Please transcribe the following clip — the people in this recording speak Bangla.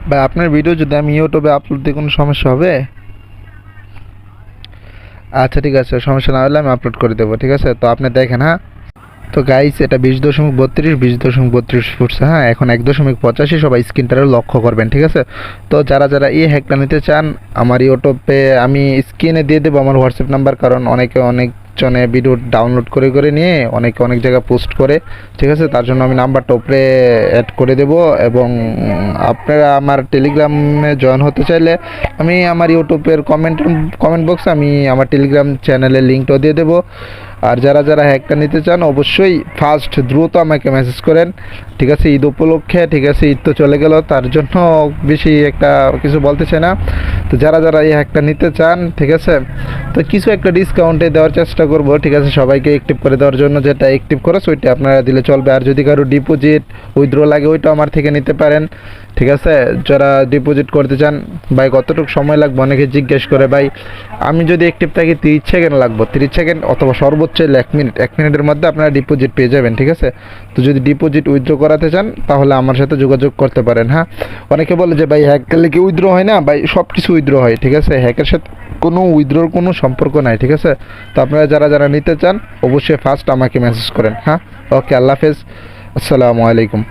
ভাই আপনার ভিডিও যদি আমি ইউটিউবে আপলোড দিই কোনো সমস্যা হবে? আচ্ছা ঠিক আছে, সমস্যা না হলে আমি আপলোড করে দেবো, ঠিক আছে? তো আপনি দেখেন, হ্যাঁ। তো গাইস এটা 20.32 20.32 ফুটছে, হ্যাঁ। এখন 1.85 সবাই স্ক্রিনটারে লক্ষ্য করবেন, ঠিক আছে? তো যারা যারা এই হ্যাকটা নিতে চান আমার ইউটিউবে আমি স্ক্রিনে দিয়ে দেবো আমার হোয়াটসঅ্যাপ নাম্বার, কারণ অনেকে অনেক জনে ভিডিও ডাউনলোড করে করে নিয়ে অনেকে অনেক জায়গায় পোস্ট করে, ঠিক আছে? তার জন্য আমি নাম্বারটা উপরে অ্যাড করে দেব। এবং আপনারা আমার টেলিগ্রামে জয়েন হতে চাইলে আমি আমার ইউটিউবের কমেন্ট বক্সে আমি আমার টেলিগ্রাম চ্যানেলের লিঙ্কটাও দিয়ে দেবো। আর যারা যারা হ্যাকটা নিতে চান অবশ্যই ফার্স্ট দ্রুত আমাকে মেসেজ করেন, ঠিক আছে? ঈদ উপলক্ষে, ঠিক আছে? ঈদ তো চলে গেল, তার জন্য বেশি একটা কিছু বলতে চাই না। তো যারা যারা এই হ্যাকটা নিতে চান, ঠিক আছে? তো কিছু একটা ডিসকাউন্টে দেওয়ার চেষ্টা করব, ঠিক আছে? সবাইকে অ্যাক্টিভ করে দেওয়ার জন্য যেটা অ্যাক্টিভ খরচ ওইটা আপনারা দিলে চলবে। আর যদি কারো ডিপোজিট উইথড্র লাগে ওইটাও আমার থেকে নিতে পারেন, ঠিক আছে? যারা ডিপোজিট করতে চান, ভাই কতটুকু সময় লাগবে অনেকে জিজ্ঞেস করে। ভাই আমি যদি অ্যাক্টিভ থাকি 30 সেকেন্ড লাগবে, 30 সেকেন্ড অথবা সর্বোচ্চ 1 মিনিট, 1 মিনিটের মধ্যে আপনারা ডিপোজিট পেয়ে যাবেন, ঠিক আছে? তো যদি ডিপোজিট উইথড্র করাতে চান তাহলে আমার সাথে যোগাযোগ করতে পারেন, হ্যাঁ। অনেকে বলে যে ভাই হ্যাক করলে কি উইথড্র হয় না? ভাই সব কিছু উইথড্র হয়, ঠিক আছে? হ্যাকের সাথে কোনো উইথড্রোর কোনো সম্পর্ক নাই, ঠিক আছে? তো আপনারা যারা যারা নিতে চান অবশ্যই ফার্স্ট আমাকে মেসেজ করেন, হ্যাঁ। ওকে, আল্লাহ হাফেজ, আসসালামু আলাইকুম।